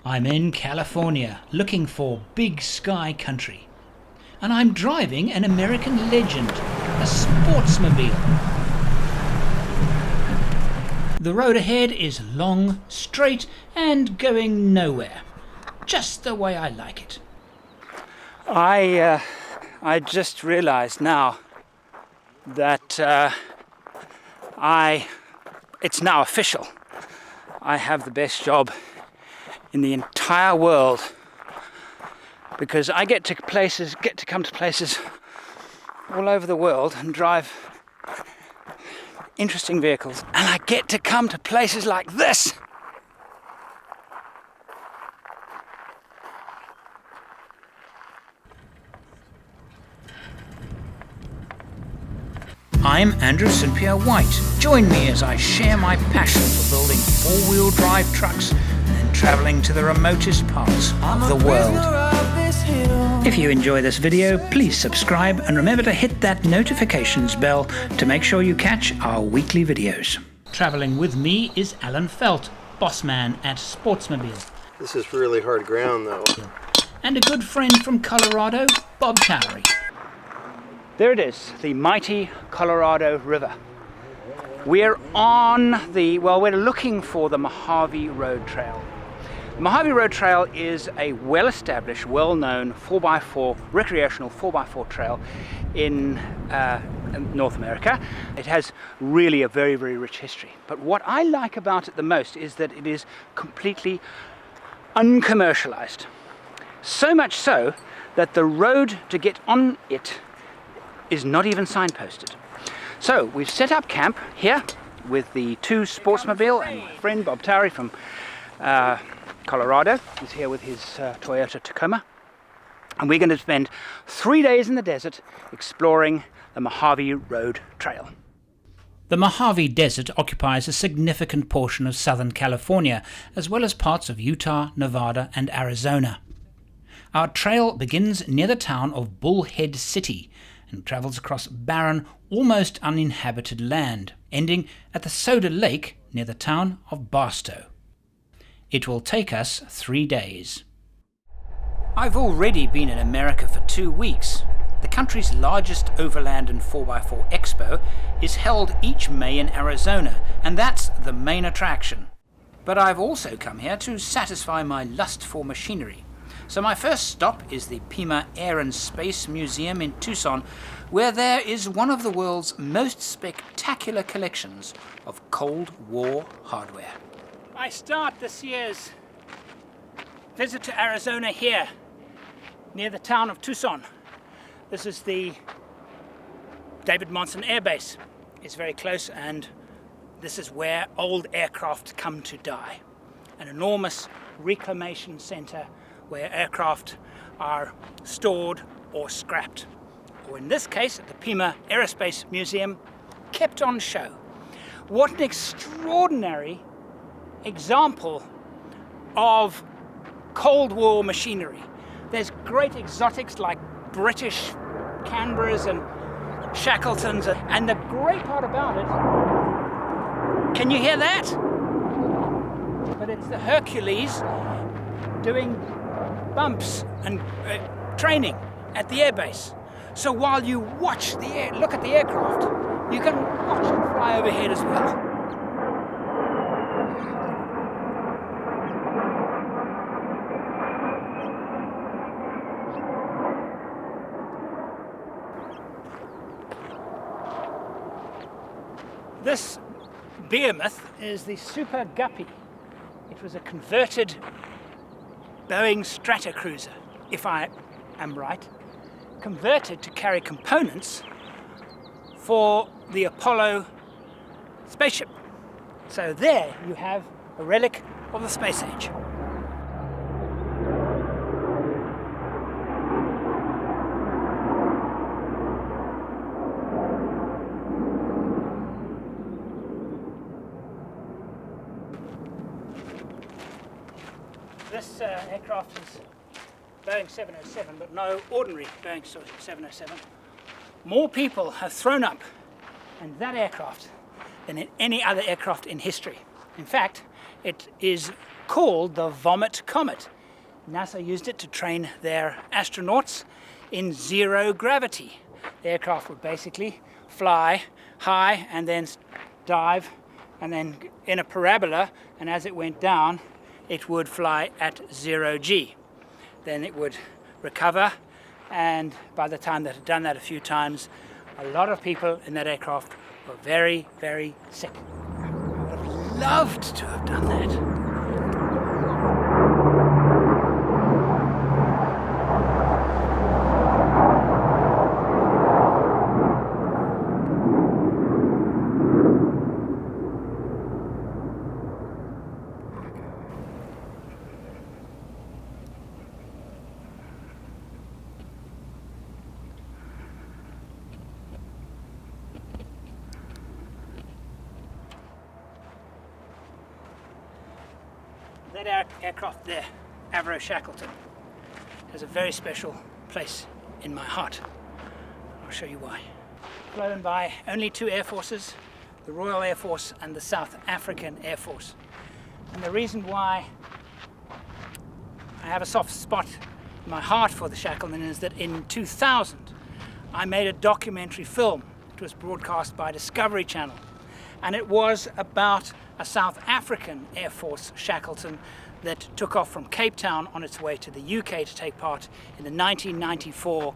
I'm in California looking for big sky country. And I'm driving an American legend, a Sportsmobile. The road ahead is long, straight, and going nowhere. Just the way I like it. I just realized now that it's now official. I have the best job in the entire world, because I get to come to places all over the world and drive interesting vehicles, and I get to come to places like this. I'm Andrew St Pierre White. Join me as I share my passion for building four-wheel drive trucks and travelling to the remotest parts of the world. If you enjoy this video, please subscribe and remember to hit that notifications bell to make sure you catch our weekly videos. Travelling with me is Alan Felt, boss man at Sportsmobile. This is really hard ground though. And a good friend from Colorado, Bob Towry. There it is, the mighty Colorado River. We're we're looking for the Mojave Road Trail. The Mojave Road Trail is a well-established, well-known 4x4, recreational 4x4 trail in North America. It has really a very, very rich history. But what I like about it the most is that it is completely uncommercialized. So much so that the road to get on it is not even signposted. So we've set up camp here with the two Sportsmobile and my friend Bob Towry from Colorado. He's here with his Toyota Tacoma. And we're going to spend 3 days in the desert exploring the Mojave Road Trail. The Mojave Desert occupies a significant portion of Southern California, as well as parts of Utah, Nevada, and Arizona. Our trail begins near the town of Bullhead City and travels across barren, almost uninhabited land, ending at the Soda Lake near the town of Barstow. It will take us 3 days. I've already been in America for 2 weeks. The country's largest overland and 4x4 expo is held each May in Arizona, and that's the main attraction. But I've also come here to satisfy my lust for machinery. So my first stop is the Pima Air and Space Museum in Tucson, where there is one of the world's most spectacular collections of Cold War hardware. I start this year's visit to Arizona here, near the town of Tucson. This is the David Monthan Air Base. It's very close, and this is where old aircraft come to die. An enormous reclamation center where aircraft are stored or scrapped, or in this case at the Pima Aerospace Museum, kept on show. What an extraordinary example of Cold War machinery. There's great exotics like British Canberras and Shackletons, and the great part about it, can you hear that? But it's the Hercules doing bumps and training at the airbase. So while you watch look at the aircraft, you can watch it fly overhead as well. This behemoth is the Super Guppy. It was a converted Boeing Stratocruiser, if I am right, converted to carry components for the Apollo spaceship. So there you have a relic of the space age. This aircraft is Boeing 707, but no ordinary Boeing 707. More people have thrown up in that aircraft than in any other aircraft in history. In fact, It is called the Vomit Comet. NASA used it to train their astronauts in zero gravity. The aircraft would basically fly high and then dive and then in a parabola, and as it went down it would fly at 0 G. Then it would recover, and by the time that it had done that a few times, a lot of people in that aircraft were very, very sick. I would have loved to have done that. That aircraft there, Avro Shackleton, has a very special place in my heart. I'll show you why. Flown by only two air forces, the Royal Air Force and the South African Air Force. And the reason why I have a soft spot in my heart for the Shackleton is that in 2000 I made a documentary film. It was broadcast by Discovery Channel, and it was about a South African Air Force Shackleton that took off from Cape Town on its way to the UK to take part in the 1994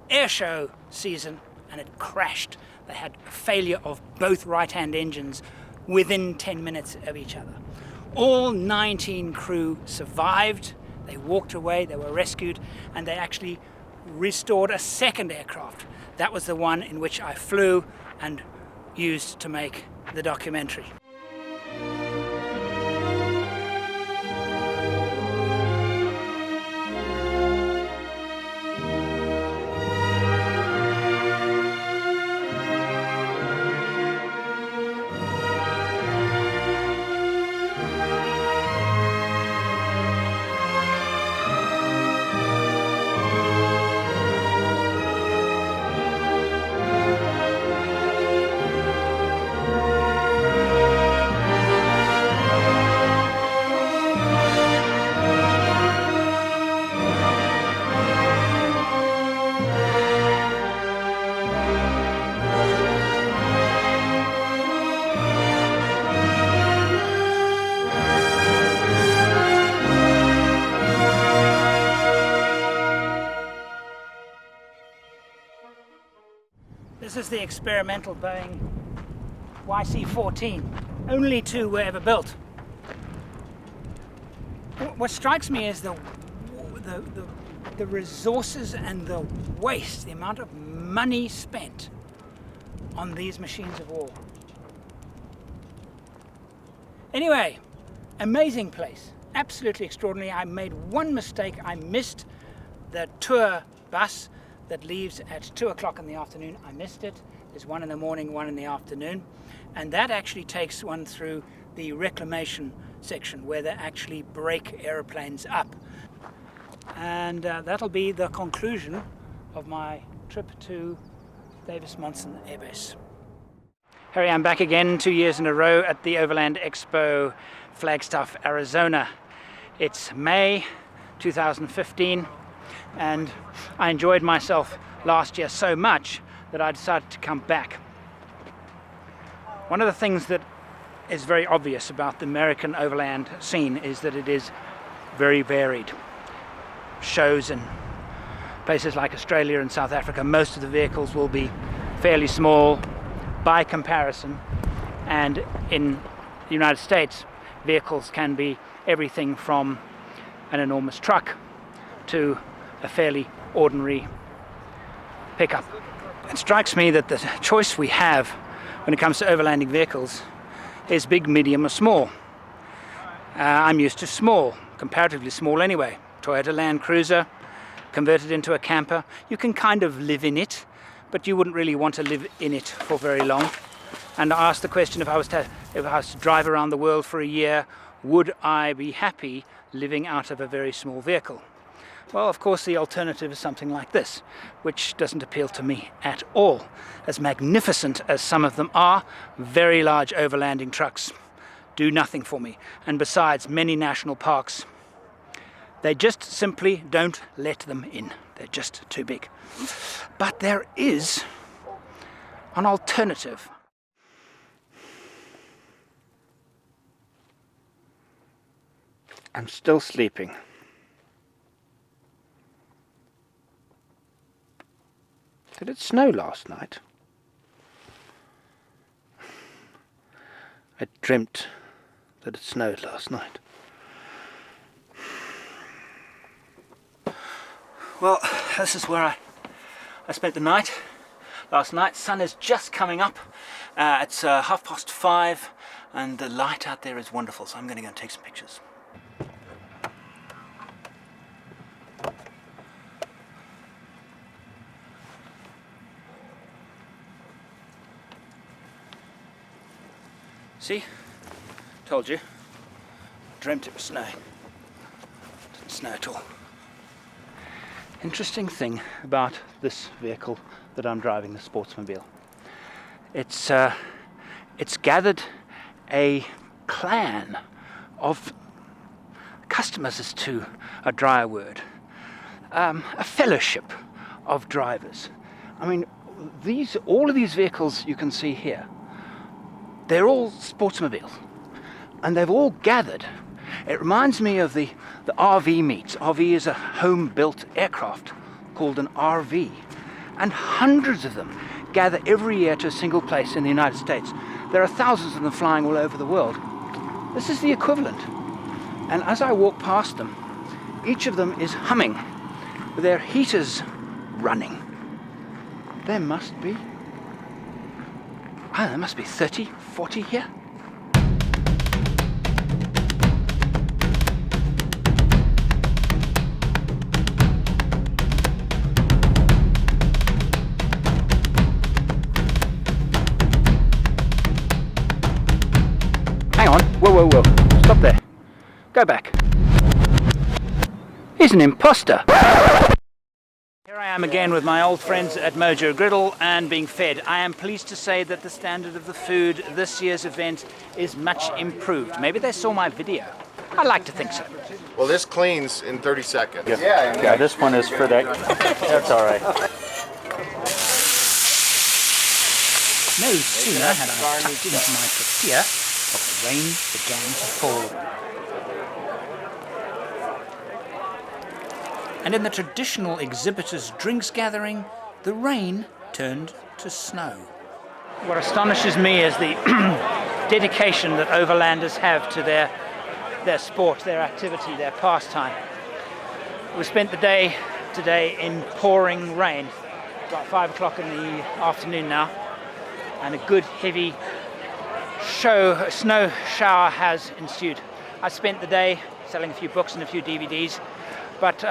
air show season, and it crashed. They had a failure of both right-hand engines within 10 minutes of each other. All 19 crew survived. They walked away, they were rescued, and they actually restored a second aircraft. That was the one in which I flew and used to make the documentary. This is the experimental Boeing YC-14. Only two were ever built. What strikes me is the resources and the waste, the amount of money spent on these machines of war. Anyway, amazing place, absolutely extraordinary. I made one mistake. I missed the tour bus that leaves at 2 o'clock in the afternoon. I missed it. There's one in the morning, one in the afternoon, and that actually takes one through the reclamation section where they actually break aeroplanes up. And that'll be the conclusion of my trip to Davis-Monthan Air Base. Harry, I'm back again 2 years in a row at the Overland Expo, Flagstaff, Arizona. It's May 2015, and I enjoyed myself last year so much that I decided to come back. One of the things that is very obvious about the American overland scene is that it is very varied. Shows in places like Australia and South Africa, most of the vehicles will be fairly small by comparison, and in the United States vehicles can be everything from an enormous truck to a fairly ordinary pickup. It strikes me that the choice we have when it comes to overlanding vehicles is big, medium or small. I'm used to small, comparatively small anyway. Toyota Land Cruiser, converted into a camper. You can kind of live in it, but you wouldn't really want to live in it for very long. And I asked the question, if I was to drive around the world for a year, would I be happy living out of a very small vehicle? Well, of course, the alternative is something like this, which doesn't appeal to me at all. As magnificent as some of them are, very large overlanding trucks do nothing for me. And besides, many national parks, they just simply don't let them in. They're just too big. But there is an alternative. I'm still sleeping. Did it snow last night? I dreamt that it snowed last night. Well, this is where I spent the night last night. Sun is just coming up. It's 5:30 and the light out there is wonderful, so I'm going to go and take some pictures. See? Told you. Dreamt it was snowing. Didn't snow at all. Interesting thing about this vehicle that I'm driving, the Sportsmobile. It's gathered a clan of customers, is too a drier word. A fellowship of drivers. I mean, all of these vehicles you can see here, they're all Sportsmobiles, and they've all gathered. It reminds me of the RV meets. RV is a home-built aircraft called an RV, and hundreds of them gather every year to a single place in the United States. There are thousands of them flying all over the world. This is the equivalent. And as I walk past them, each of them is humming with their heaters running. There must be 30, 40 here. Hang on, whoa, stop there. Go back. He's an imposter. Here I am again with my old friends at Mojo Griddle and being fed. I am pleased to say that the standard of the food this year's event is much improved. Maybe they saw my video. I like to think so. Well, this cleans in 30 seconds. Yeah, this one is for that. That's all right. No sooner had I tucked into my tortilla, but the rain began to fall. And in the traditional exhibitors' drinks gathering, the rain turned to snow. What astonishes me is the dedication that overlanders have to their sport, their activity, their pastime. We spent the day today in pouring rain, about 5 o'clock in the afternoon now, and a good heavy snow shower has ensued. I spent the day selling a few books and a few DVDs, but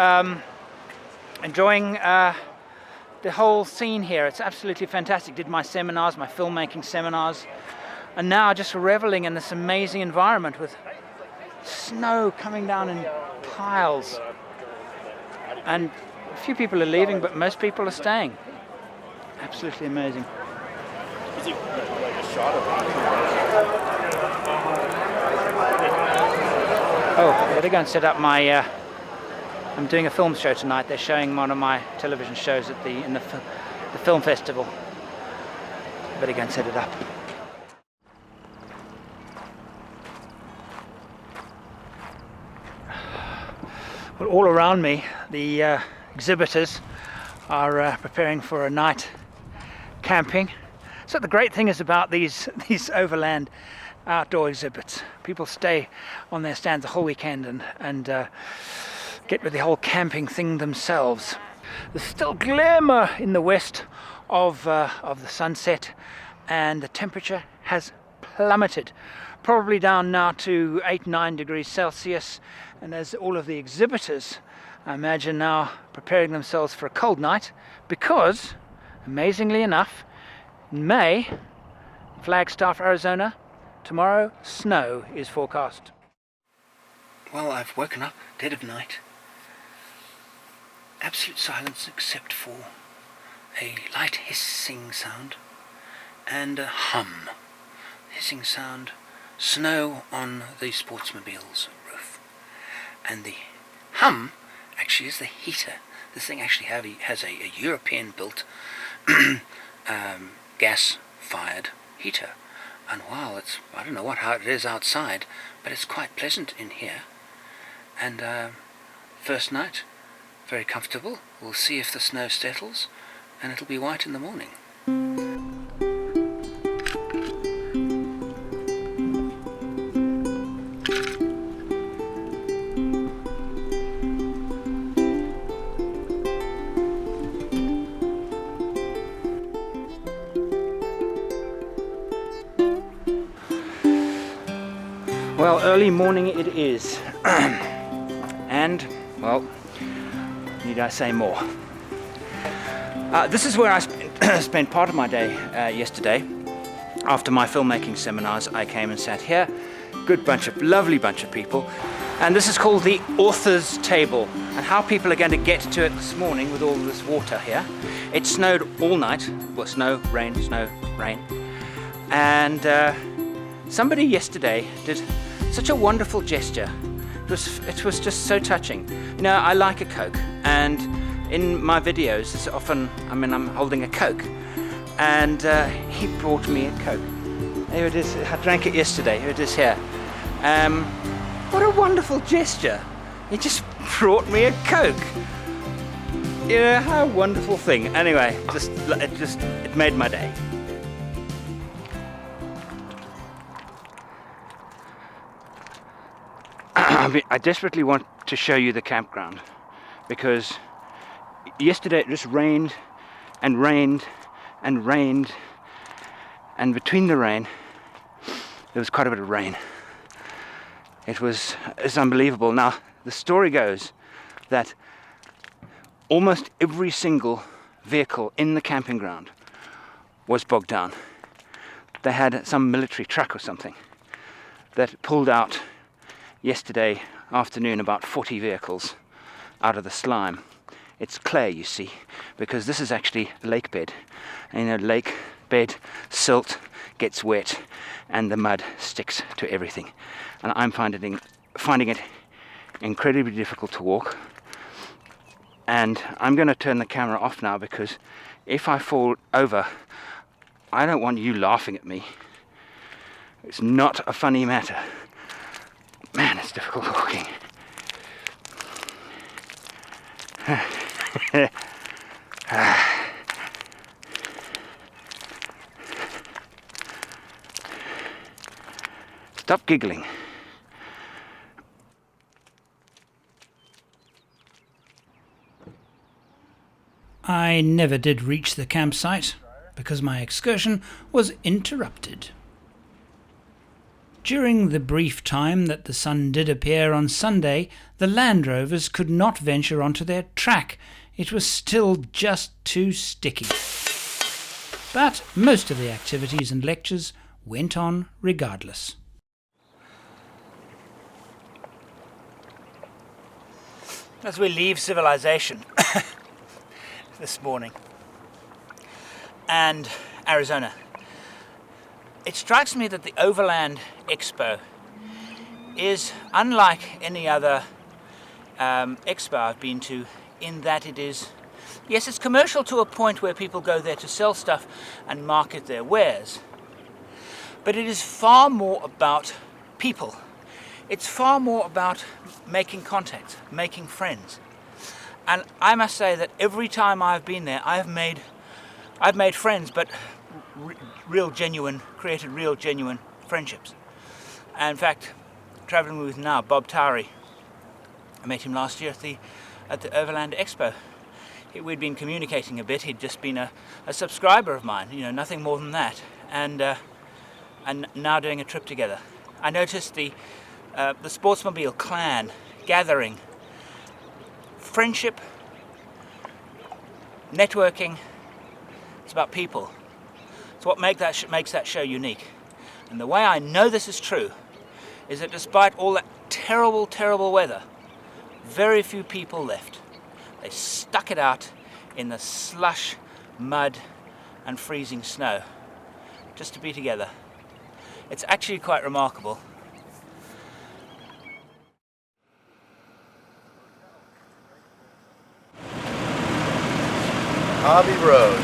enjoying the whole scene here. It's absolutely fantastic. Did my seminars, my filmmaking seminars, and now just reveling in this amazing environment with snow coming down in piles. And a few people are leaving, but most people are staying. Absolutely amazing. Is it like a shot of Oh, I better go and set up my. I'm doing a film show tonight. They're showing one of my television shows at the film festival. I better go and set it up. Well, all around me, the exhibitors are preparing for a night camping. So the great thing is about these overland outdoor exhibits, people stay on their stands the whole weekend and get with the whole camping thing themselves. There's still glimmer in the west of the sunset, and the temperature has plummeted, probably down now to 8-9 degrees Celsius. And as all of the exhibitors, I imagine, now preparing themselves for a cold night, because amazingly enough, in May, Flagstaff, Arizona, tomorrow snow is forecast. Well, I've woken up dead of night. Absolute silence except for a light hissing sound and a hum. Hissing sound snow on the Sportsmobile's roof. And the hum actually is the heater. This thing actually has a European-built gas-fired heater. And wow, I don't know how it is outside, but it's quite pleasant in here. And first night, very comfortable. We'll see if the snow settles, and it'll be white in the morning. Well, early morning it is, and, well, need I say more? This is where I spent part of my day yesterday. After my filmmaking seminars, I came and sat here. Lovely bunch of people. And this is called the Author's Table, and how people are going to get to it this morning with all this water here. It snowed all night. Well, snow, rain. And somebody yesterday did such a wonderful gesture. It was just so touching. You know, I like a Coke, and in my videos, it's often, I'm holding a Coke, and he brought me a Coke. Here it is. I drank it yesterday. Here it is here. What a wonderful gesture. He just brought me a Coke. You know, how wonderful thing. Anyway, it made my day. I desperately want to show you the campground, because yesterday it just rained and rained and rained, and between the rain there was quite a bit of rain. It's unbelievable. Now the story goes that almost every single vehicle in the camping ground was bogged down. They had some military truck or something that pulled out yesterday afternoon about 40 vehicles out of the slime. It's clay, you see, because this is actually lake bed. And, you know, lake bed, silt gets wet and the mud sticks to everything. And I'm finding it incredibly difficult to walk. And I'm going to turn the camera off now, because if I fall over, I don't want you laughing at me. It's not a funny matter. Man, it's difficult walking. Stop giggling. I never did reach the campsite because my excursion was interrupted. During the brief time that the sun did appear on Sunday, the Land Rovers could not venture onto their track. It was still just too sticky. But most of the activities and lectures went on regardless. As we leave civilization this morning and Arizona, it strikes me that the Overland Expo is unlike any other expo I've been to, in that it is, yes, it's commercial to a point where people go there to sell stuff and market their wares, but it is far more about people. It's far more about making contacts, making friends. And I must say that every time I've been there, I've made friends, but created real genuine friendships. And in fact, traveling with now Bob Towry, I met him last year at the Overland Expo. We'd been communicating a bit. He'd just been a subscriber of mine, you know, nothing more than that. And now doing a trip together. I noticed the Sportsmobile clan gathering. Friendship, networking, it's about people. It's what makes that show unique. And the way I know this is true is that despite all that terrible, terrible weather, very few people left. They stuck it out in the slush, mud, and freezing snow just to be together. It's actually quite remarkable. Mojave Road.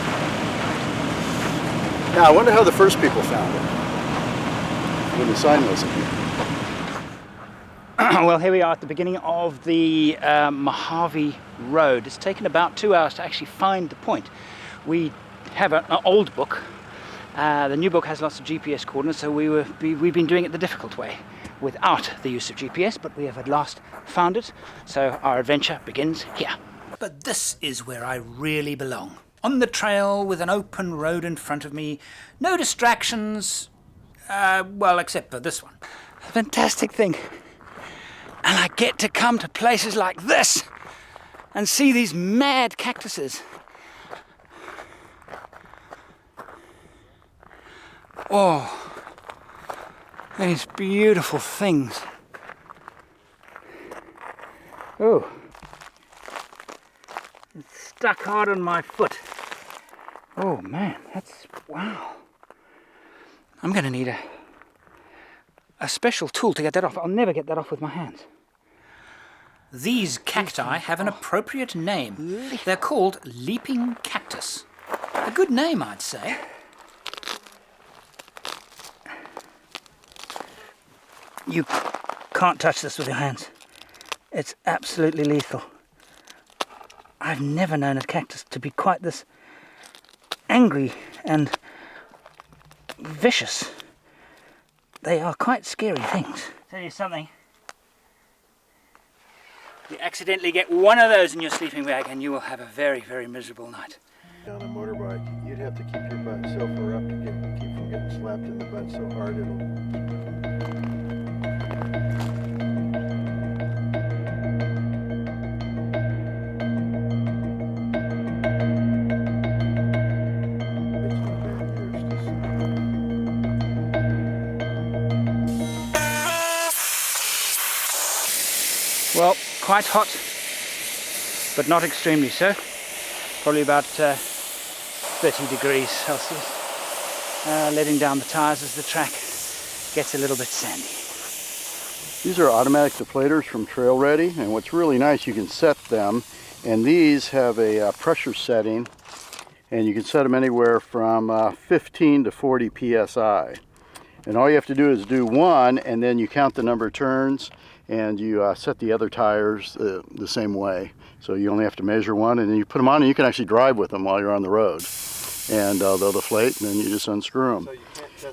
Now, I wonder how the first people found it, when the sign wasn't here. Well, here we are at the beginning of the Mojave Road. It's taken about 2 hours to actually find the point. We have an old book. The new book has lots of GPS coordinates, so we've been doing it the difficult way, without the use of GPS, but we have at last found it, so our adventure begins here. But this is where I really belong. On the trail with an open road in front of me, no distractions, well, except for this one. A fantastic thing. And I get to come to places like this and see these mad cactuses. Oh, these beautiful things. Oh, it's stuck hard on my foot. Oh man, that's, wow. I'm gonna need a special tool to get that off. I'll never get that off with my hands. These cacti have an appropriate name. They're called leaping cactus. A good name, I'd say. You can't touch this with your hands. It's absolutely lethal. I've never known a cactus to be quite this angry and vicious. They are quite scary things. Tell you something. You accidentally get one of those in your sleeping bag and you will have a very, very miserable night. On a motorbike, you'd have to keep your butt so far up to keep from getting slapped in the butt so hard it'll... Well, quite hot, but not extremely so. Probably about 30 degrees Celsius. Letting down the tires as the track gets a little bit sandy. These are automatic deflators from Trail Ready, and what's really nice, you can set them, and these have a pressure setting, and you can set them anywhere from 15 to 40 psi. And all you have to do is do one, and then you count the number of turns, and you set the other tires the same way. So you only have to measure one, and then you put them on, and you can actually drive with them while you're on the road. And they'll deflate, and then you just unscrew them.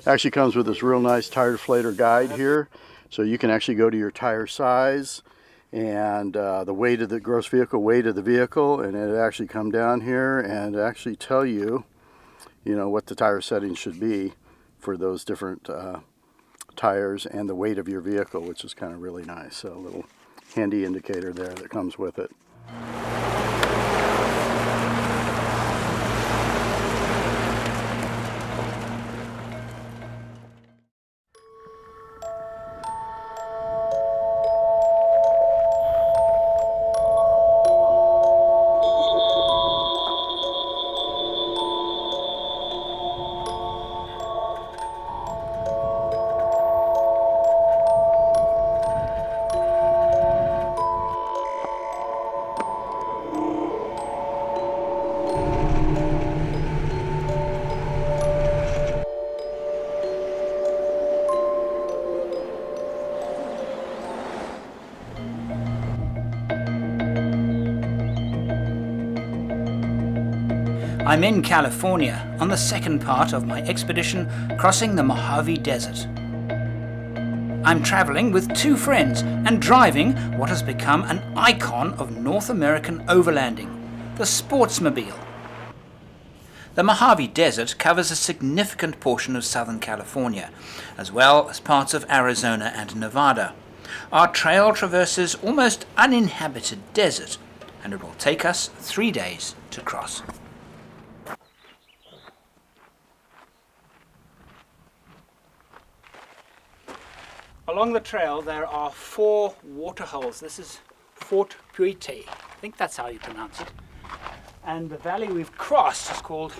Actually comes with this real nice tire deflator guide here, so you can actually go to your tire size and the weight of the gross vehicle weight of the vehicle, and it actually come down here and actually tell you, what the tire settings should be for those different tires and the weight of your vehicle, which is kind of really nice. So a little handy indicator there that comes with it. I'm in California on the second part of my expedition crossing the Mojave Desert. I'm traveling with two friends and driving what has become an icon of North American overlanding, the Sportsmobile. The Mojave Desert covers a significant portion of Southern California, as well as parts of Arizona and Nevada. Our trail traverses almost uninhabited desert, and it will take us 3 days to cross. Along the trail there are 4 water holes. This is Fort Puite. I think that's how you pronounce it. And the valley we've crossed is called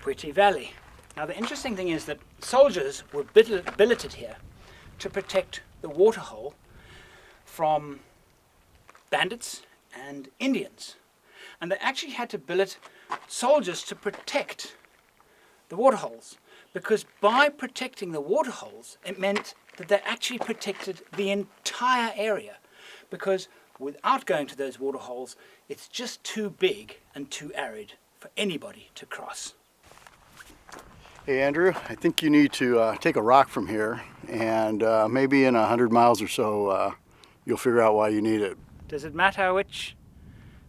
Puite Valley. Now the interesting thing is that soldiers were billeted here to protect the waterhole from bandits and Indians. And they actually had to billet soldiers to protect the waterholes, because by protecting the waterholes it meant that they actually protected the entire area, because without going to those waterholes it's just too big and too arid for anybody to cross. Hey Andrew, I think you need to take a rock from here, and maybe in 100 miles or so you'll figure out why you need it. Does it matter which?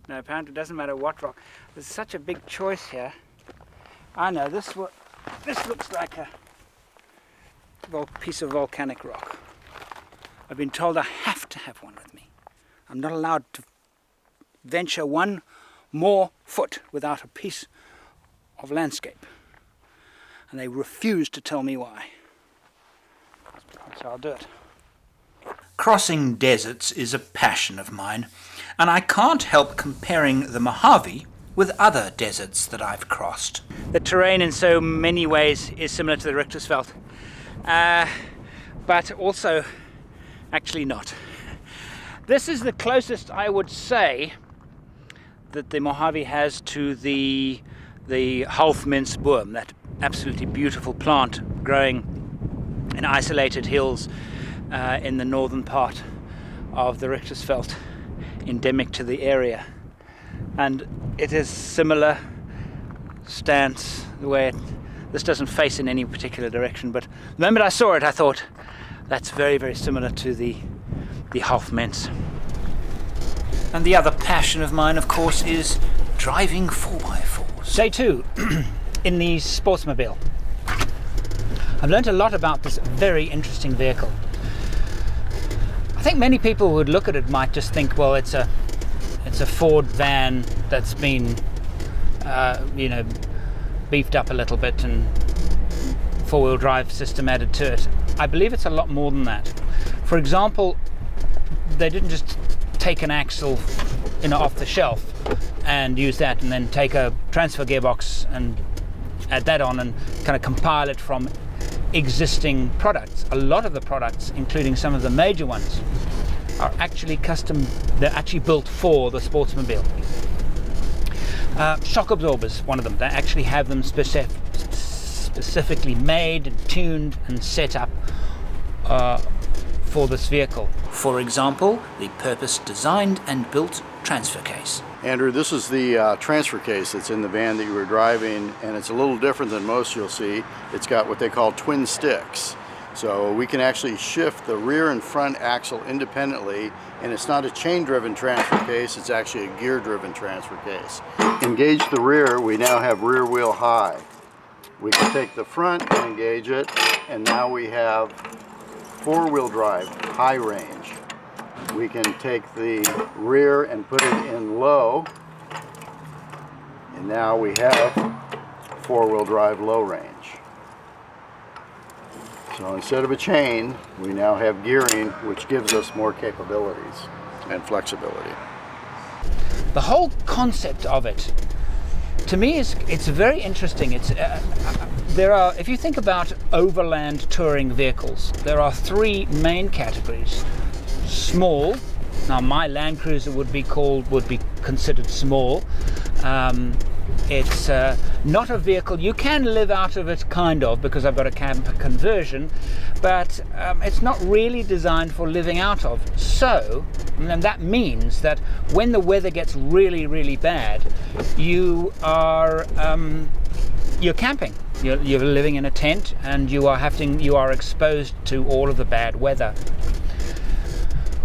No, apparently it doesn't matter what rock. There's such a big choice here. I know, this looks like a piece of volcanic rock. I've been told I have to have one with me. I'm not allowed to venture one more foot without a piece of landscape. And they refuse to tell me why. So I'll do it. Crossing deserts is a passion of mine, and I can't help comparing the Mojave with other deserts that I've crossed. The terrain in so many ways is similar to the Richtersveld, but also actually not. This is the closest I would say that the Mojave has to the Halfmensboom, that absolutely beautiful plant growing in isolated hills in the northern part of the Richtersveld, endemic to the area. And it is similar stance, the way this doesn't face in any particular direction, but the moment I saw it I thought that's very, very similar to the Halfmens. And the other passion of mine, of course, is driving 4x4s. Day 2 in the Sportsmobile. I've learnt a lot about this very interesting vehicle. I think many people who would look at it might just think, well, it's a Ford van that's been beefed up a little bit and four-wheel drive system added to it. I believe it's a lot more than that. For example, they didn't just take an axle off the shelf and use that, and then take a transfer gearbox and add that on and kind of compile it from existing products. A lot of the products, including some of the major ones, are actually custom. They're actually built for the Sportsmobile. Shock absorbers, one of them. They actually have them specifically made and tuned and set up for this vehicle. For example, the purpose-designed and built transfer case. Andrew, this is the transfer case that's in the van that you were driving, and it's a little different than most you'll see. It's got what they call twin sticks. So we can actually shift the rear and front axle independently, and it's not a chain-driven transfer case, it's actually a gear-driven transfer case. Engage the rear, we now have rear wheel high. We can take the front and engage it, and now we have four-wheel drive, high range. We can take the rear and put it in low, and now we have four-wheel drive, low range. So instead of a chain, we now have gearing, which gives us more capabilities and flexibility. The whole concept of it, to me, it's very interesting. If you think about overland touring vehicles, there are three main categories. Small. Now my Land Cruiser would be considered small. It's not a vehicle. You can live out of it, kind of, because I've got a camper conversion, but it's not really designed for living out of. So, and that means that when the weather gets really, really bad, you are you're camping. You're living in a tent, and you are exposed to all of the bad weather.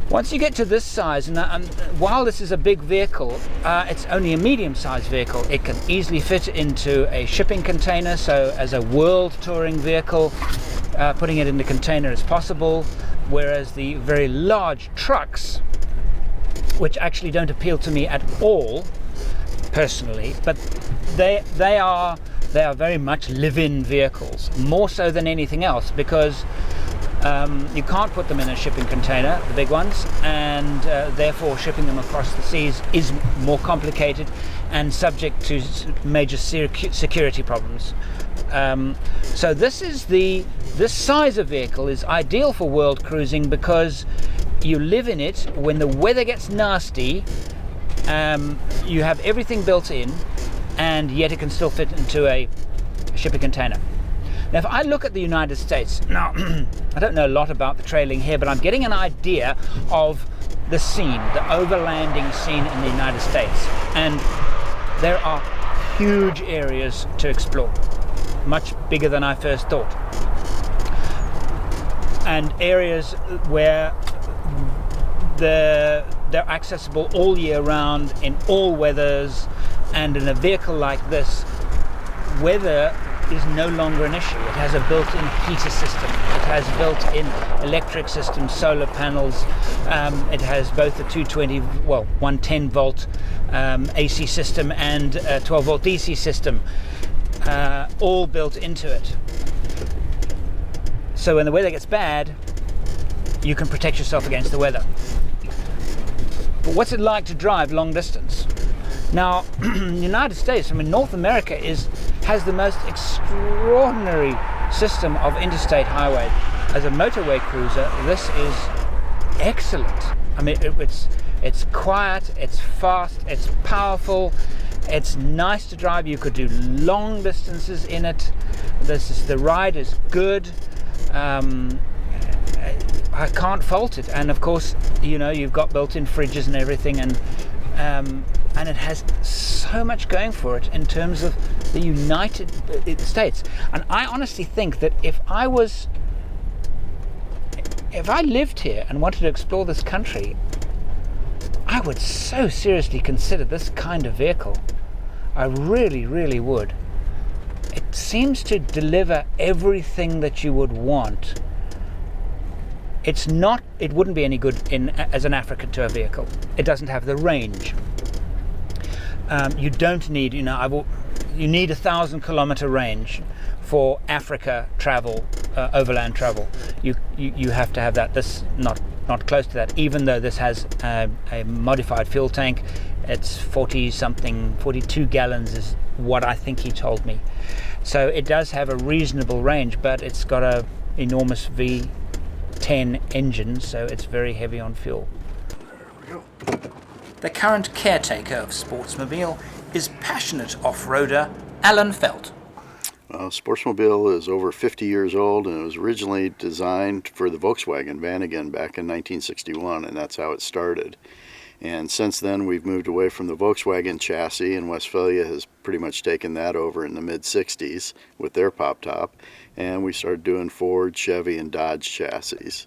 Once you get to this size, and while this is a big vehicle, it's only a medium-sized vehicle. It can easily fit into a shipping container, so as a world touring vehicle, putting it in the container is possible, whereas the very large trucks, which actually don't appeal to me at all, personally, but they are very much live-in vehicles, more so than anything else, because You can't put them in a shipping container, the big ones, and therefore shipping them across the seas is more complicated and subject to major security problems. So this size of vehicle is ideal for world cruising because you live in it. When the weather gets nasty, you have everything built in, and yet it can still fit into a shipping container. Now, if I look at the United States, now, I don't know a lot about the trailing here, but I'm getting an idea of the scene, the overlanding scene in the United States. And there are huge areas to explore, much bigger than I first thought. And areas where they're accessible all year round, in all weathers, and in a vehicle like this, weather is no longer an issue. It has a built-in heater system. It has built-in electric systems, solar panels. It has both a 110 volt AC system and a 12 volt DC system, all built into it. So when the weather gets bad, you can protect yourself against the weather. But what's it like to drive long distance? Now, the United States, North America has the most extraordinary system of interstate highway. As a motorway cruiser, this is excellent. It's quiet, it's fast, it's powerful, it's nice to drive. You could do long distances in it. The ride is good. I can't fault it. And of course, you've got built-in fridges and everything, and it has so much going for it in terms of the United States. And I honestly think that if I lived here and wanted to explore this country, I would so seriously consider this kind of vehicle. I really, really would. It seems to deliver everything that you would want. It wouldn't be any good as an Africa tour vehicle. It doesn't have the range. You don't need, you need 1,000 kilometer range for Africa travel, overland travel. You have to have that. This not close to that, even though this has a modified fuel tank. It's 42 gallons is what I think he told me. So it does have a reasonable range, but it's got a enormous V10 engine, so it's very heavy on fuel. There we go. The current caretaker of Sportsmobile is passionate off-roader Alan Felt. Sportsmobile is over 50 years old, and it was originally designed for the Volkswagen van again back in 1961, and that's how it started. And since then, we've moved away from the Volkswagen chassis, and Westphalia has pretty much taken that over in the mid-60s with their pop top, and we started doing Ford, Chevy, and Dodge chassis.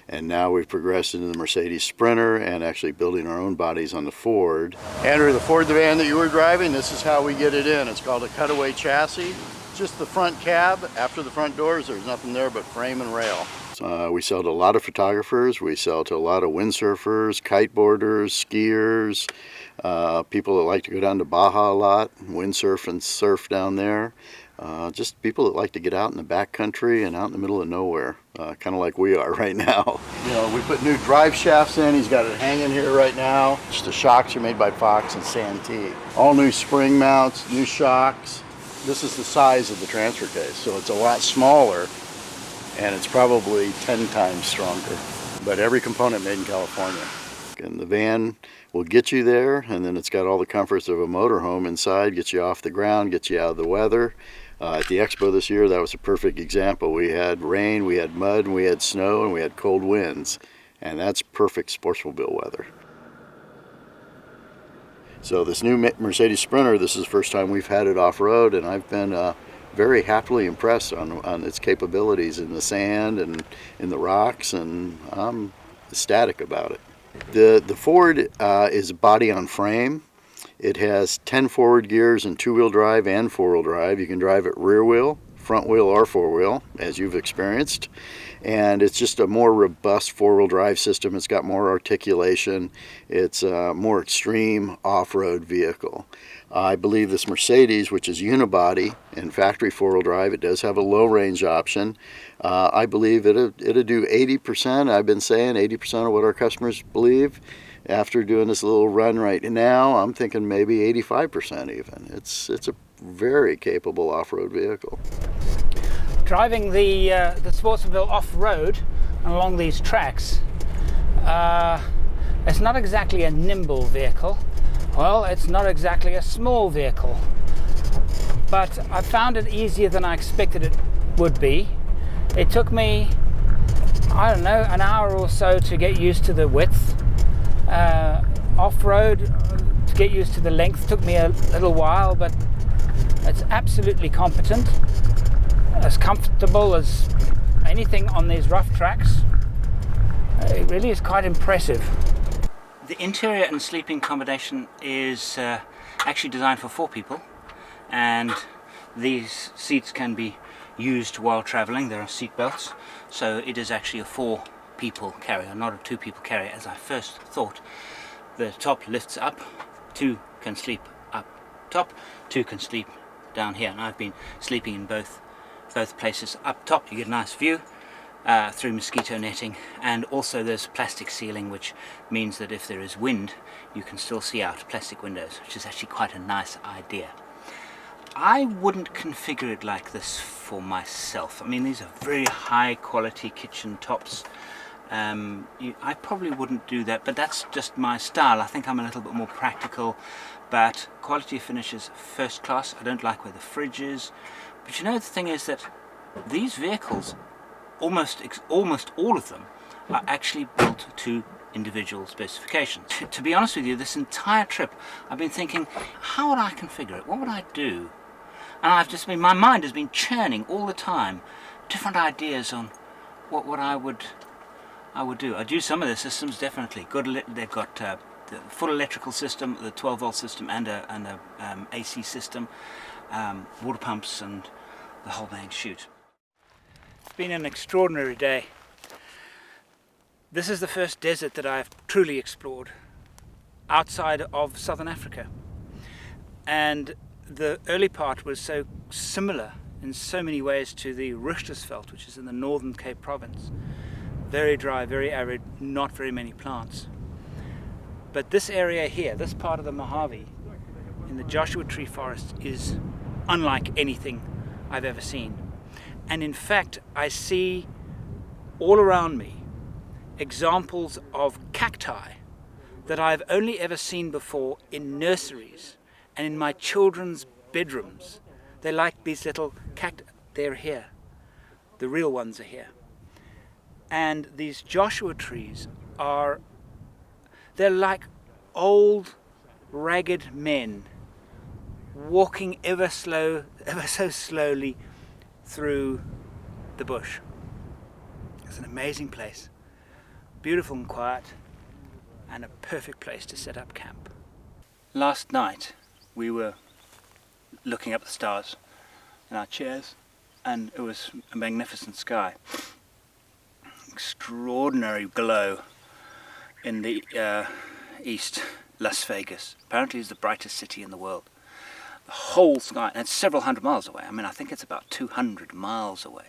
And now we've progressed into the Mercedes Sprinter and actually building our own bodies on the Ford. Andrew, the Ford van that you were driving, this is how we get it in. It's called a cutaway chassis. Just the front cab. After the front doors, there's nothing there but frame and rail. We sell to a lot of photographers. We sell to a lot of windsurfers, kiteboarders, skiers, people that like to go down to Baja a lot, windsurf and surf down there. Just people that like to get out in the backcountry and out in the middle of nowhere, kind of like we are right now. We put new drive shafts in. He's got it hanging here right now. Just the shocks are made by Fox and Santee. All new spring mounts, new shocks. This is the size of the transfer case, so it's a lot smaller, and it's probably 10 times stronger. But every component made in California. And the van will get you there, and then it's got all the comforts of a motorhome inside, gets you off the ground, gets you out of the weather. At the expo this year, that was a perfect example. We had rain, we had mud, and we had snow, and we had cold winds. And that's perfect Sportsmobile weather. So this new Mercedes Sprinter, this is the first time we've had it off-road, and I've been very happily impressed on its capabilities in the sand and in the rocks, and I'm ecstatic about it. The Ford is body on frame. It has 10 forward gears and 2-wheel drive and 4-wheel drive. You can drive it rear wheel, front wheel or four wheel, as you've experienced. And it's just a more robust four-wheel drive system. It's got more articulation. It's a more extreme off-road vehicle. I believe this Mercedes, which is unibody and factory four-wheel drive, it does have a low-range option. I believe it'll do 80%. I've been saying 80% of what our customers believe. After doing this little run right now, I'm thinking maybe 85% even. It's a very capable off-road vehicle. Driving the Sportsmobile off-road along these tracks, it's not exactly a nimble vehicle. Well, it's not exactly a small vehicle, but I found it easier than I expected it would be. It took me, I don't know, an hour or so to get used to the width. Off-road, to get used to the length, took me a little while, but it's absolutely competent, as comfortable as anything on these rough tracks. It really is quite impressive. The interior and sleeping accommodation is actually designed for 4 people, and these seats can be used while traveling. There are seat belts, so it is actually a 4 people carrier, not a 2 people carrier as I first thought. The top lifts up, 2 can sleep up top, 2 can sleep down here, and I've been sleeping in both places. Up top you get a nice view through mosquito netting, and also there's plastic ceiling, which means that if there is wind you can still see out plastic windows, which is actually quite a nice idea. I wouldn't configure it like this for myself. I mean, these are very high quality kitchen tops. I probably wouldn't do that, but that's just my style. I think I'm a little bit more practical, but quality of finish is first class. I don't like where the fridge is, but you know, the thing is that these vehicles, almost all of them, are actually built to individual specifications. To be honest with you, this entire trip I've been thinking, how would I configure it? What would I do? And my mind has been churning all the time, different ideas on what I would do. I'd use some of the systems, definitely. They've got the full electrical system, the 12-volt system, and a AC system, water pumps, and the whole bang shoot. It's been an extraordinary day. This is the first desert that I've truly explored outside of Southern Africa, and the early part was so similar in so many ways to the Richtersveld, which is in the northern Cape Province. Very dry, very arid, not very many plants. But this area here, this part of the Mojave, in the Joshua Tree Forest, is unlike anything I've ever seen. And in fact, I see all around me examples of cacti that I've only ever seen before in nurseries and in my children's bedrooms. They're like these little cacti. They're here. The real ones are here. And these Joshua trees they're like old, ragged men walking ever so slowly through the bush. It's an amazing place, beautiful and quiet, and a perfect place to set up camp. Last night we were looking up the stars in our chairs, and it was a magnificent sky. Extraordinary glow in the east. Las Vegas apparently is the brightest city in the world. The whole sky, and it's several hundred miles away. I mean, I think it's about 200 miles away,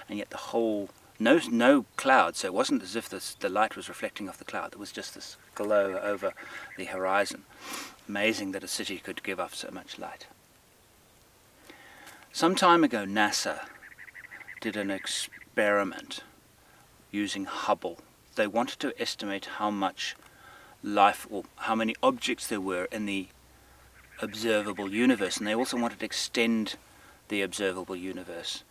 and yet the whole, no clouds, so it wasn't as if the light was reflecting off the cloud. There was just this glow over the horizon. Amazing that a city could give off so much light. Some time ago, NASA did an experiment using Hubble. They wanted to estimate how much life, or how many objects there were in the observable universe, and they also wanted to extend the observable universe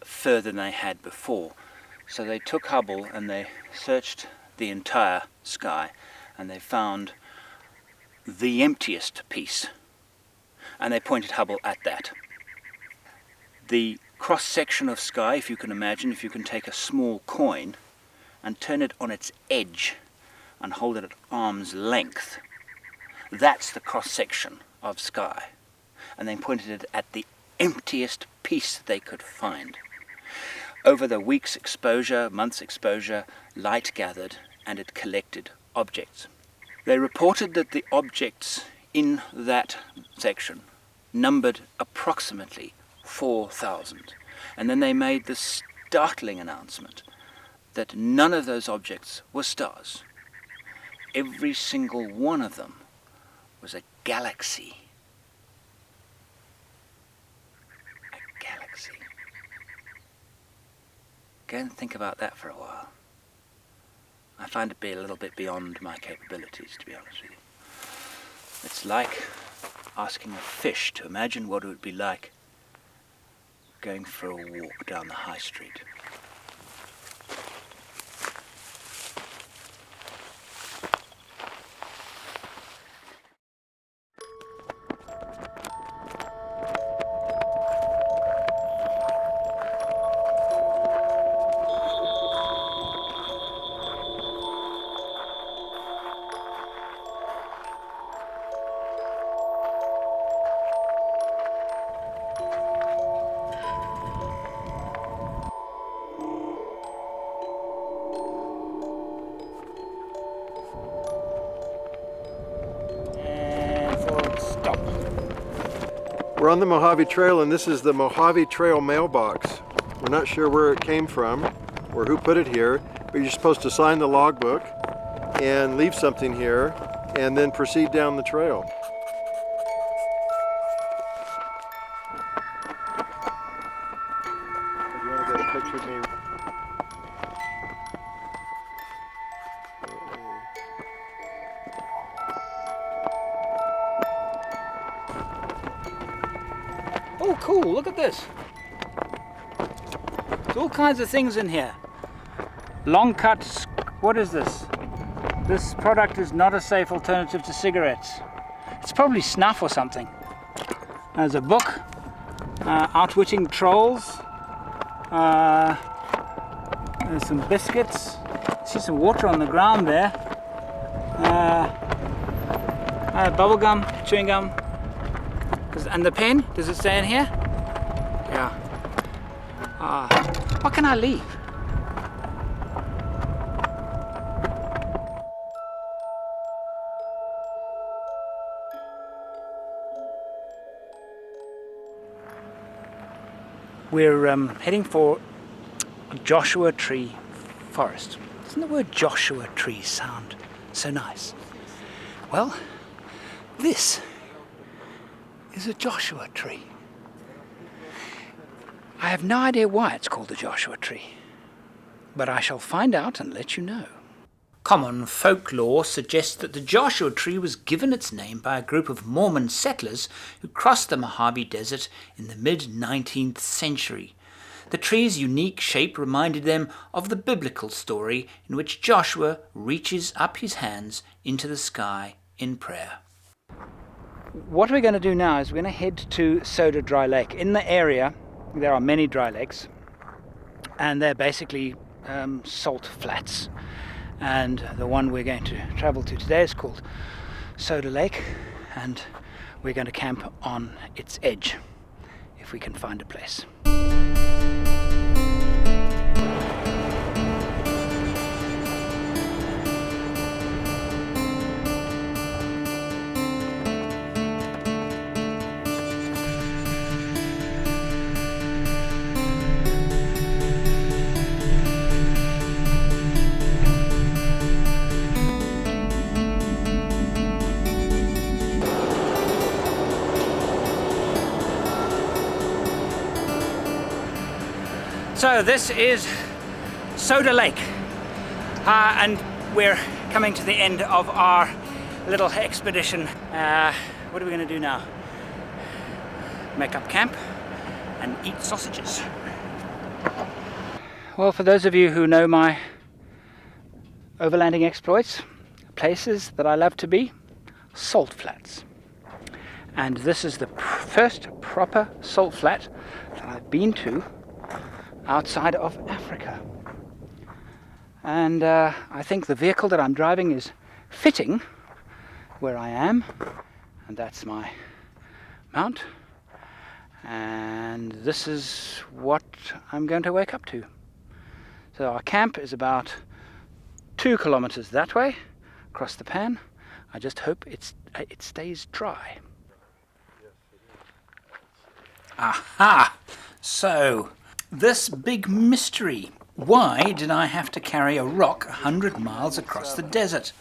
further than they had before. So they took Hubble and they searched the entire sky, and they found the emptiest piece, and they pointed Hubble at that. The cross-section of sky, if you can imagine, if you can take a small coin and turn it on its edge and hold it at arm's length, that's the cross-section of sky. And then pointed it at the emptiest piece they could find. Over the week's exposure, month's exposure, light gathered and it collected objects. They reported that the objects in that section numbered approximately 4,000. And then they made the startling announcement that none of those objects were stars. Every single one of them was a galaxy. A galaxy. Go and think about that for a while. I find it be a little bit beyond my capabilities, to be honest with you. It's like asking a fish to imagine what it would be like going for a walk down the high street. We're on the Mojave Trail, and this is the Mojave Trail mailbox. We're not sure where it came from or who put it here, but you're supposed to sign the logbook and leave something here and then proceed down the trail. Do you want to get a picture of me? Oh, cool, look at this. There's all kinds of things in here. Long cuts, what is this? This product is not a safe alternative to cigarettes. It's probably snuff or something. There's a book, Outwitting Trolls. There's some biscuits. I see some water on the ground there. Bubble gum, chewing gum. And the pen, does it stay in here? Yeah. What can I leave? We're heading for a Joshua Tree forest. Doesn't the word Joshua Tree sound so nice? Well, this is a Joshua tree. I have no idea why it's called the Joshua tree, but I shall find out and let you know. Common folklore suggests that the Joshua tree was given its name by a group of Mormon settlers who crossed the Mojave Desert in the mid-19th century. The tree's unique shape reminded them of the biblical story in which Joshua reaches up his hands into the sky in prayer. What we're going to do now is we're going to head to Soda Dry Lake. In the area, there are many dry lakes, and they're basically salt flats. And the one we're going to travel to today is called Soda Lake, and we're going to camp on its edge, if we can find a place. So this is Soda Lake, and we're coming to the end of our little expedition. What are we going to do now? Make up camp and eat sausages. Well, for those of you who know my overlanding exploits, places that I love to be, salt flats. And this is the first proper salt flat that I've been to outside of Africa. And I think the vehicle that I'm driving is fitting where I am, and that's my mount. And this is what I'm going to wake up to. So our camp is about 2 kilometers that way across the pan. I just hope it stays dry. Aha! So, this big mystery. Why did I have to carry a rock 100 miles across the desert?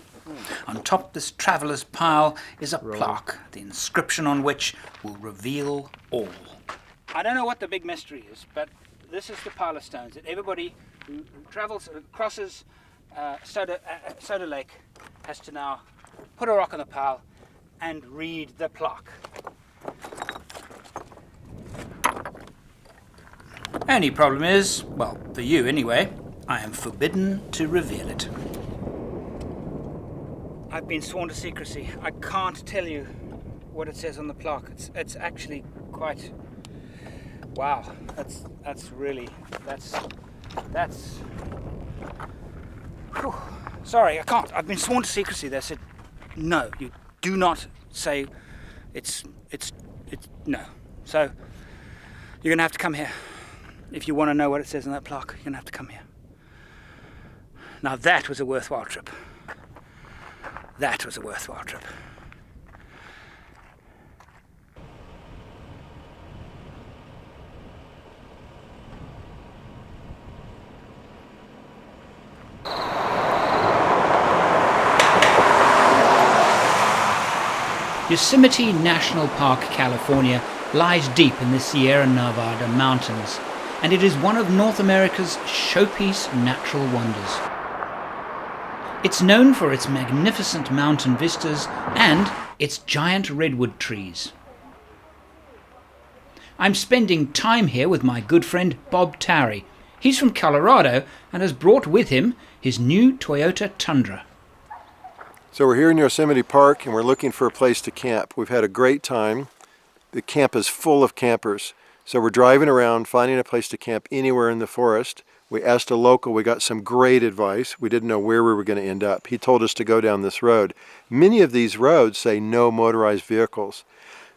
On top of this traveller's pile is a plaque, the inscription on which will reveal all. I don't know what the big mystery is, but this is the pile of stones that everybody who crosses Soda Lake has to now put a rock on the pile and read the plaque. Only problem is, well, for you anyway, I am forbidden to reveal it. I've been sworn to secrecy. I can't tell you what it says on the plaque. It's actually quite... Wow, that's really... Whew. Sorry, I can't. I've been sworn to secrecy. They said, no, you do not say it's no. So, you're going to have to come here. If you want to know what it says on that plaque, you're going to have to come here. Now that was a worthwhile trip. That was a worthwhile trip. Yosemite National Park, California lies deep in the Sierra Nevada mountains, and it is one of North America's showpiece natural wonders. It's known for its magnificent mountain vistas and its giant redwood trees. I'm spending time here with my good friend Bob Towry. He's from Colorado and has brought with him his new Toyota Tundra. So we're here in Yosemite Park and we're looking for a place to camp. We've had a great time. The camp is full of campers. So we're driving around finding a place to camp anywhere in the forest. We asked a local, we got some great advice. We didn't know where we were going to end up. He told us to go down this road. Many of these roads say no motorized vehicles.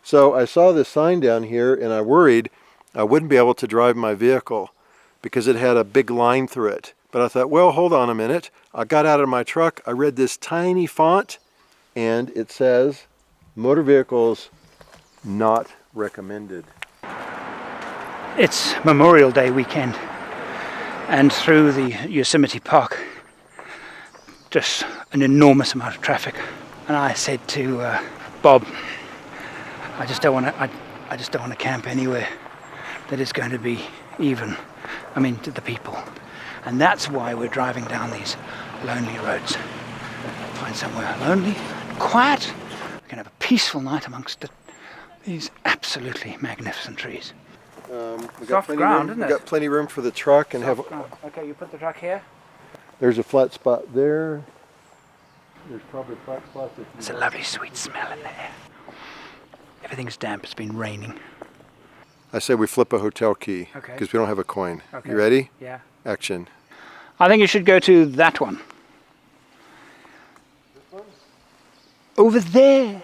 So I saw this sign down here and I worried I wouldn't be able to drive my vehicle because it had a big line through it. But I thought, well, hold on a minute. I got out of my truck, I read this tiny font, and it says, motor vehicles not recommended. It's Memorial Day weekend, and through the Yosemite Park, just an enormous amount of traffic. And I said to Bob, I just don't want to camp anywhere that is going to be even, to the people. And that's why we're driving down these lonely roads. Find somewhere lonely, quiet. We can have a peaceful night amongst these absolutely magnificent trees. Soft ground, isn't it? We've got plenty of room for the truck and have. Okay, you put the truck here. There's a flat spot there. There's probably a flat spot. There's a lovely sweet smell in there. Everything's damp. It's been raining. I say we flip a hotel key because we don't have a coin. Okay. You ready? Yeah. Action. I think you should go to that one. This one? Over there.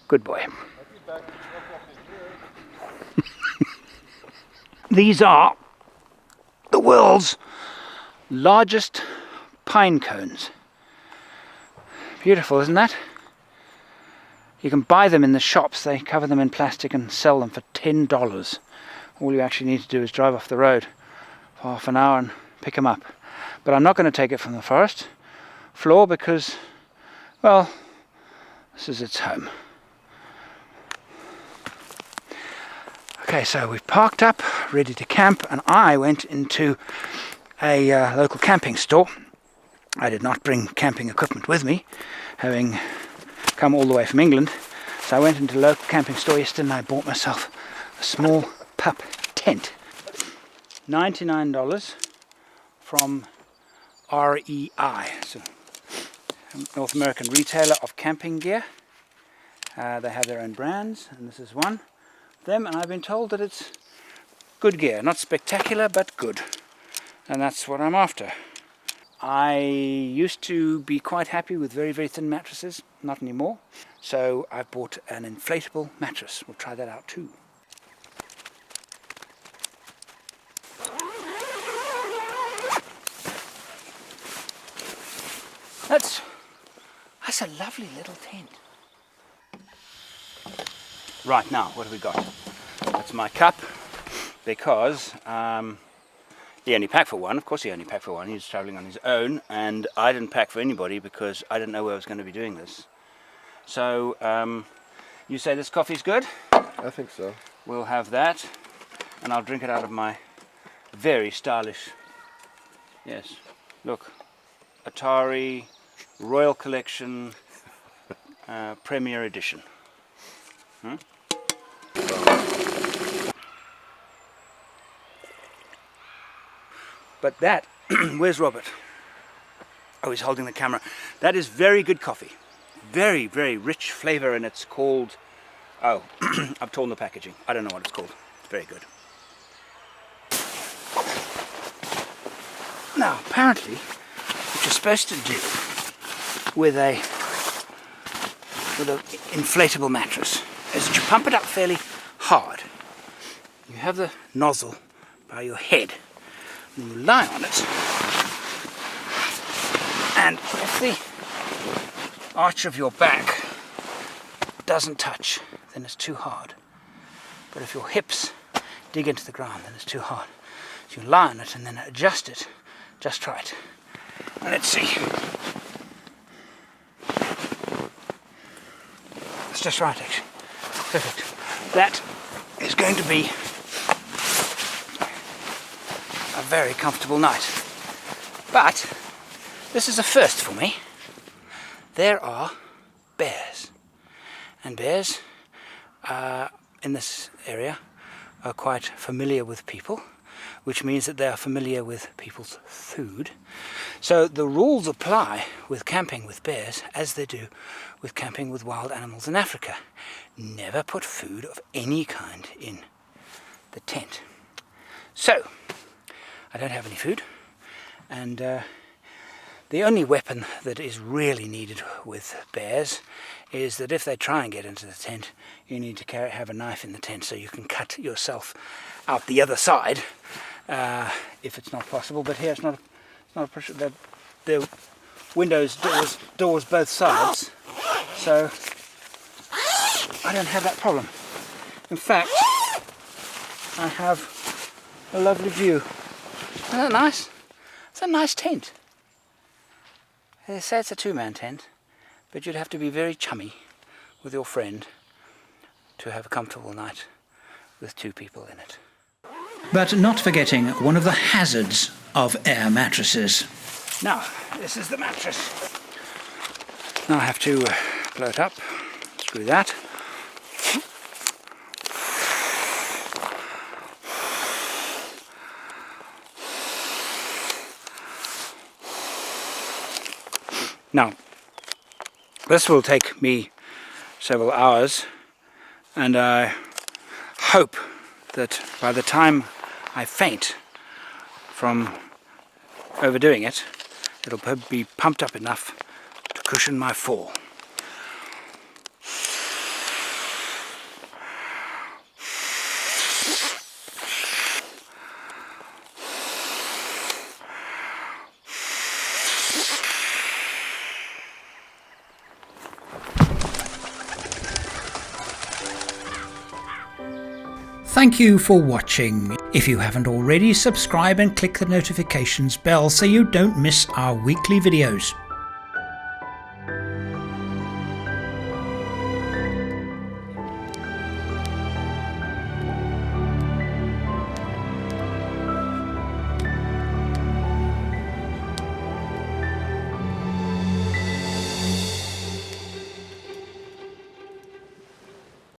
Good boy. These are the world's largest pine cones. Beautiful, isn't that? You can buy them in the shops. They cover them in plastic and sell them for $10. All you actually need to do is drive off the road for half an hour and pick them up. But I'm not going to take it from the forest floor because, well, this is its home. Okay, so we've parked up, ready to camp, and I went into a local camping store. I did not bring camping equipment with me, having come all the way from England. So I went into a local camping store yesterday and I bought myself a small pup tent. $99 from REI, so North American retailer of camping gear. They have their own brands, and this is one of them, and I've been told that it's good gear, not spectacular but good, and that's what I'm after. I used to be quite happy with very, very thin mattresses, not anymore. So I've bought an inflatable mattress. We'll try that out too. That's a lovely little tent. Right, now, what have we got? That's my cup, because he only packed for one. Of course he only packed for one. He was traveling on his own, and I didn't pack for anybody because I didn't know where I was going to be doing this. So, you say this coffee's good? I think so. We'll have that, and I'll drink it out of my very stylish, yes, look, Atari Royal Collection Premier Edition. But that, where's Robert? Oh, he's holding the camera. That is very good coffee. Very, very rich flavor, and it's called, oh, I've torn the packaging. I don't know what it's called. It's very good. Now, apparently, what you're supposed to do with an inflatable mattress is that you pump it up fairly hard. You have the nozzle by your head, and you lie on it, and if the arch of your back doesn't touch, then it's too hard. But if your hips dig into the ground, then it's too hard. So you lie on it and then adjust it just right. And let's see. It's just right, actually. Perfect. That is going to be a very comfortable night. But this is a first for me. There are bears. And bears in this area are quite familiar with people, which means that they are familiar with people's food. So the rules apply with camping with bears as they do with camping with wild animals in Africa. Never put food of any kind in the tent. So, I don't have any food, and the only weapon that is really needed with bears is that if they try and get into the tent, you need to have a knife in the tent so you can cut yourself out the other side, if it's not possible. But here it's not a pressure. The windows, doors both sides, so I don't have that problem. In fact, I have a lovely view. Isn't that nice? It's a nice tent. They say it's a two-man tent, but you'd have to be very chummy with your friend to have a comfortable night with two people in it. But not forgetting one of the hazards of air mattresses. Now, this is the mattress. Now I have to blow it up, screw that. Now, this will take me several hours, and I hope that by the time I faint from overdoing it, it'll be pumped up enough to cushion my fall. Thank you for watching. If you haven't already, subscribe and click the notifications bell so you don't miss our weekly videos.